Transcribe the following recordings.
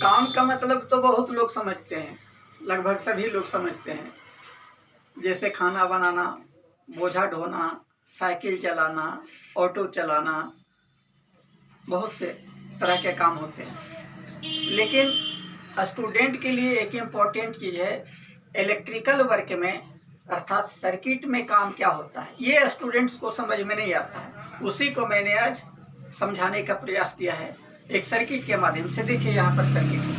काम का मतलब तो बहुत लोग समझते हैं, लगभग सभी लोग समझते हैं। जैसे खाना बनाना, बोझा ढोना, साइकिल चलाना, ऑटो चलाना, बहुत से तरह के काम होते हैं। लेकिन स्टूडेंट के लिए एक इम्पॉर्टेंट चीज़ है, इलेक्ट्रिकल वर्क में अर्थात सर्किट में काम क्या होता है, ये स्टूडेंट्स को समझ में नहीं आता है। उसी को मैंने आज समझाने का प्रयास किया है एक सर्किट के माध्यम से। देखिए यहाँ पर सर्किट है,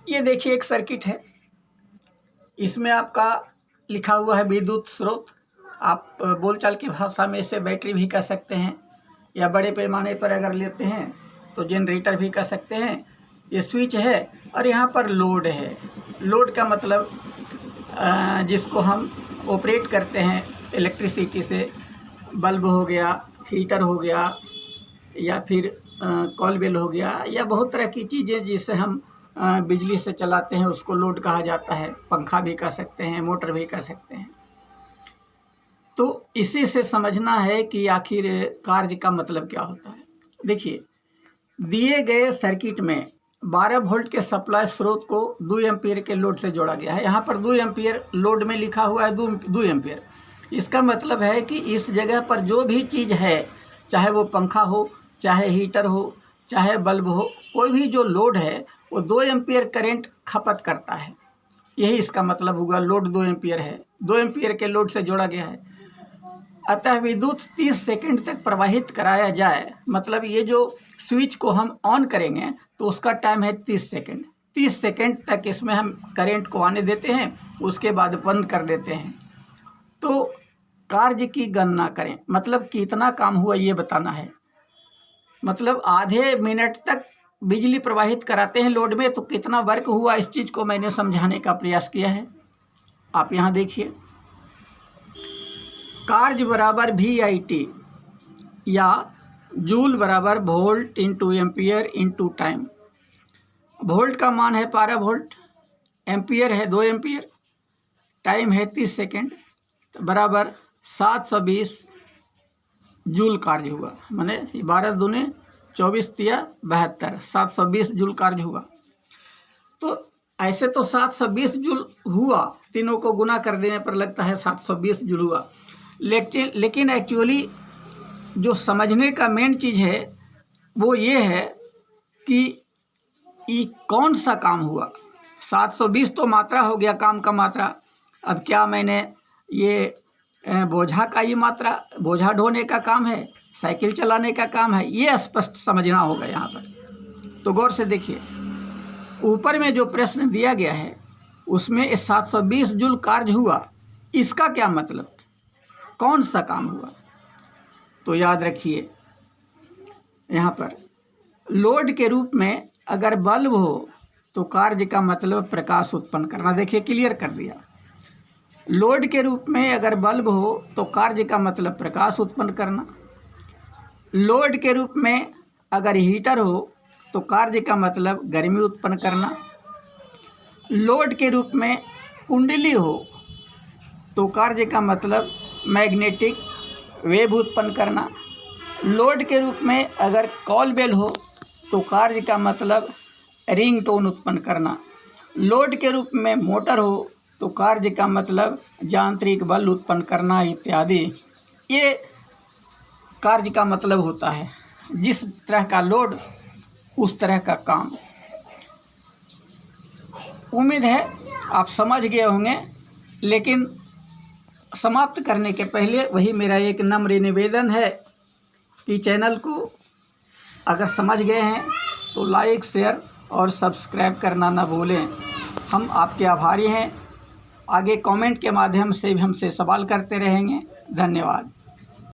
ये देखिए एक सर्किट है। इसमें आपका लिखा हुआ है विद्युत स्रोत। आप बोलचाल की भाषा में इसे बैटरी भी कह सकते हैं, या बड़े पैमाने पर अगर लेते हैं तो जनरेटर भी कह सकते हैं। ये स्विच है और यहाँ पर लोड है। लोड का मतलब जिसको हम ऑपरेट करते हैं इलेक्ट्रिसिटी से, बल्ब हो गया, हीटर हो गया, या फिर कॉल बेल हो गया, या बहुत तरह की चीज़ें जिसे हम बिजली से चलाते हैं उसको लोड कहा जाता है। पंखा भी कह सकते हैं, मोटर भी कह सकते हैं। तो इसी से समझना है कि आखिर कार्य का मतलब क्या होता है। देखिए, दिए गए सर्किट में 12 वोल्ट के सप्लाई स्रोत को 2 एम्पीयर के लोड से जोड़ा गया है। यहाँ पर 2 एम्पीयर लोड में लिखा हुआ है, 2 एम्पीयर। इसका मतलब है कि इस जगह पर जो भी चीज़ है, चाहे वो पंखा हो, चाहे हीटर हो, चाहे बल्ब हो, कोई भी जो लोड है वो 2 एम्पीयर करंट खपत करता है। यही इसका मतलब होगा, लोड 2 एम्पीयर है, 2 एम्पीयर के लोड से जोड़ा गया है। अतः विद्युत 30 सेकंड तक प्रवाहित कराया जाए, मतलब ये जो स्विच को हम ऑन करेंगे तो उसका टाइम है 30 सेकंड। 30 सेकंड तक इसमें हम करंट को आने देते हैं, उसके बाद बंद कर देते हैं। तो कार्य की गणना करें, मतलब कितना काम हुआ ये बताना है। मतलब आधे मिनट तक बिजली प्रवाहित कराते हैं लोड में, तो कितना वर्क हुआ, इस चीज़ को मैंने समझाने का प्रयास किया है। आप यहाँ देखिए, कार्य बराबर VIT या जूल बराबर volt into ampere into time. Volt का मान है 12 वोल्ट, एम्पियर है 2 एम्पियर, टाइम है 30 सेकेंड, तो बराबर 720 जूल कार्य हुआ। माने 12 दूने 24 तिया 72, 720 जूल कार्य हुआ। तो ऐसे तो 720 जूल हुआ, तीनों को गुना कर देने पर लगता है 720 जूल हुआ। लेकिन एक्चुअली जो समझने का मेन चीज़ है वो ये है कि ये कौन सा काम हुआ। 720 तो मात्रा हो गया, काम का मात्रा। अब क्या मैंने ये बोझा का ये मात्रा, बोझा ढोने का काम है, साइकिल चलाने का काम है, ये स्पष्ट समझना होगा यहाँ पर। तो गौर से देखिए, ऊपर में जो प्रश्न दिया गया है उसमें 720 जूल कार्य हुआ, इसका क्या मतलब, कौन सा काम हुआ। तो याद रखिए, यहाँ पर लोड के रूप में अगर बल्ब हो तो कार्य का मतलब प्रकाश उत्पन्न करना। देखिए क्लियर कर दिया। लोड के रूप में अगर बल्ब हो तो कार्य का मतलब प्रकाश उत्पन्न करना। लोड के रूप में अगर हीटर हो तो कार्य का मतलब गर्मी उत्पन्न करना। लोड के रूप में कुंडली हो तो कार्य का मतलब मैग्नेटिक वेव उत्पन्न करना। लोड के रूप में अगर कॉल बेल हो तो कार्य का मतलब रिंग टोन उत्पन्न करना। लोड के रूप में मोटर हो तो कार्य का मतलब यांत्रिक बल उत्पन्न करना इत्यादि। ये कार्य का मतलब होता है। जिस तरह का लोड उस तरह का काम। उम्मीद है आप समझ गए होंगे, लेकिन समाप्त करने के पहले वही मेरा एक नम्र निवेदन है कि चैनल को अगर समझ गए हैं तो लाइक, शेयर और सब्सक्राइब करना ना भूलें। हम आपके आभारी हैं। आगे कमेंट के माध्यम से भी हमसे सवाल करते रहेंगे। धन्यवाद।